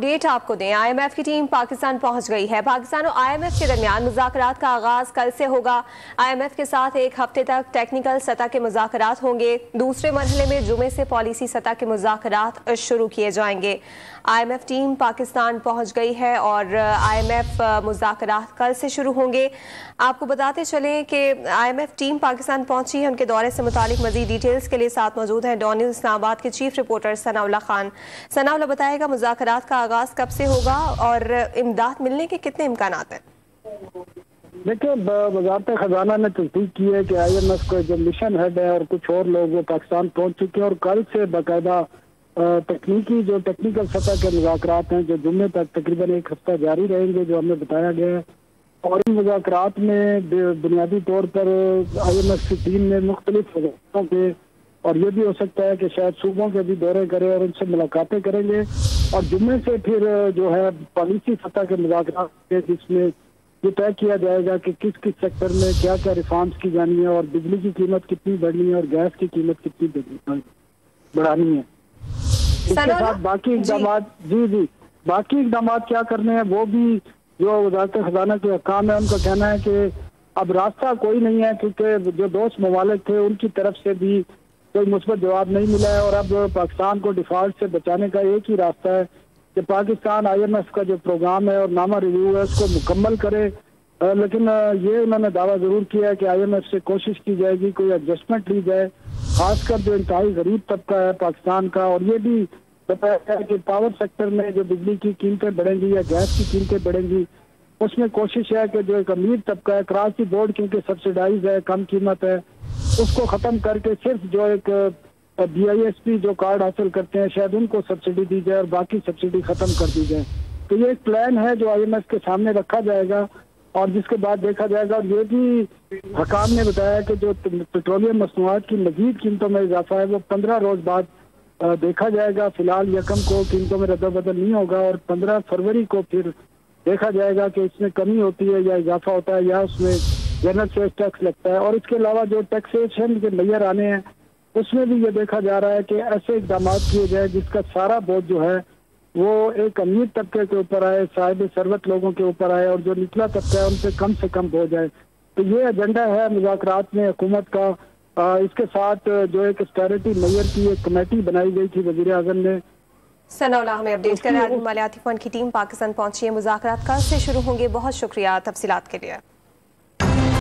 Update آپ کو دیں، IMF کی ٹیم پاکستان پہنچ گئی ہے۔ پاکستان اور IMF کے درمیان مذاکرات کا آغاز کل سے ہوگا۔ IMF کے ساتھ ایک ہفتے تک ٹیکنیکل سطح کے مذاکرات ہوں گے۔ دوسرے مرحلے میں جمعے سے پالیسی سطح کے مذاکرات شروع کیے جائیں گے۔ IMF ٹیم پاکستان پہنچ گئی ہے اور IMF مذاکرات کل سے شروع ہوں گے۔ آپ کو بتاتے چلیں کہ IMF ٹیم پاکستان پہنچی ہے۔ ان کے دورے سے متعلق مزید ڈیٹیلز کے لیے ساتھ موجود ہیں ڈان نیوز اسلام آباد کے چیف رپورٹر ثناء اللہ خان۔ ثناء اللہ بتائے گا مذاکرات کا آغاز کب سے ہوگا اور امداد ملنے کے کتنے امکانات ہیں؟ دیکھیں، وزارت خزانہ نے تصدیق کی ہے کہ IMF کو جو مشن ہیڈ ہے اور کچھ اور لوگ وہ پاکستان پہنچ چکے ہیں اور کل سے باقاعدہ ٹیکنیکل سطح کے مذاکرات ہیں جو جمعے تک تقریباً ایک ہفتہ جاری رہیں گے، جو ہمیں بتایا گیا ہے۔ اور ان مذاکرات میں بنیادی طور پر IMF کی ٹیم نے مختلف وزارتوں کے اور یہ بھی ہو سکتا ہے کہ شاید صوبوں کے بھی دورے کرے اور ان سے ملاقاتیں کریں گے، اور جمعے سے پھر جو ہے پالیسی سطح کے مذاکرات جس میں یہ طے کیا جائے گا کہ کس کس سیکٹر میں کیا کیا ریفارمز کی جانی ہے اور بجلی کی قیمت کتنی بڑھنی ہے اور گیس کی قیمت کتنی بڑھانی ہے۔ اس کے ساتھ باقی اقدامات باقی اقدامات کیا کرنے ہیں وہ بھی جو وزارت خزانہ کے حکام ہے ان کا کہنا ہے کہ اب راستہ کوئی نہیں ہے، کیونکہ جو دوست ممالک تھے ان کی طرف سے بھی کوئی مثبت جواب نہیں ملا ہے، اور اب پاکستان کو ڈیفالٹ سے بچانے کا ایک ہی راستہ ہے کہ پاکستان IMF کا جو پروگرام ہے اور نامہ ریویو ہے اس کو مکمل کرے۔ لیکن یہ انہوں نے دعویٰ ضرور کیا ہے کہ IMF سے کوشش کی جائے گی کوئی ایڈجسٹمنٹ لی جائے، خاص کر جو انتہائی غریب طبقہ ہے پاکستان کا، اور یہ بھی بتایا گیا ہے کہ پاور سیکٹر میں جو بجلی کی قیمتیں بڑھیں گی یا گیس کی قیمتیں بڑھیں گی اس میں کوشش ہے کہ جو ایک امیر طبقہ ہے کراس دی بورڈ کیونکہ سبسیڈائز ہے، کم قیمت ہے، اس کو ختم کر کے صرف جو ایک BISP جو کارڈ حاصل کرتے ہیں شاید ان کو سبسڈی دی جائے اور باقی سبسڈی ختم کر دی جائے۔ تو یہ ایک پلان ہے جو IMF کے سامنے رکھا جائے گا اور جس کے بعد دیکھا جائے گا۔ اور یہ بھی حکام نے بتایا کہ جو پیٹرولیم مصنوعات کی مزید قیمتوں میں اضافہ ہے وہ 15 روز بعد دیکھا جائے گا۔ فی الحال 1 کو قیمتوں میں رد و بدل نہیں ہوگا اور 15 فروری کو پھر دیکھا جائے گا کہ اس میں کمی ہوتی ہے یا اضافہ ہوتا ہے یا اس میں جنرل سیلز ٹیکس لگتا ہے۔ اور اس کے علاوہ جو ٹیکسیشن کے میئر آنے ہیں اس میں بھی یہ دیکھا جا رہا ہے کہ ایسے اقدامات کیے جائے جس کا سارا بوجھ جو ہے وہ ایک امیر طبقے کے اوپر آئے، صاحب ثروت لوگوں کے اوپر آئے، اور جو نچلا طبقہ ہے ان سے کم ہو جائے۔ تو یہ ایجنڈا ہے مذاکرات میں حکومت کا۔ اس کے ساتھ جو ایک اسٹیرٹی میئر کی ایک کمیٹی بنائی گئی تھی وزیر اعظم نے۔ ثناء اللہ ہمیں اپڈیٹ کر رہے ہیں۔ مالیاتی فنڈ کی ٹیم پاکستان پہنچی ہے، مذاکرات کل سے شروع ہوں گے۔ بہت شکریہ تفصیلات کے لیے۔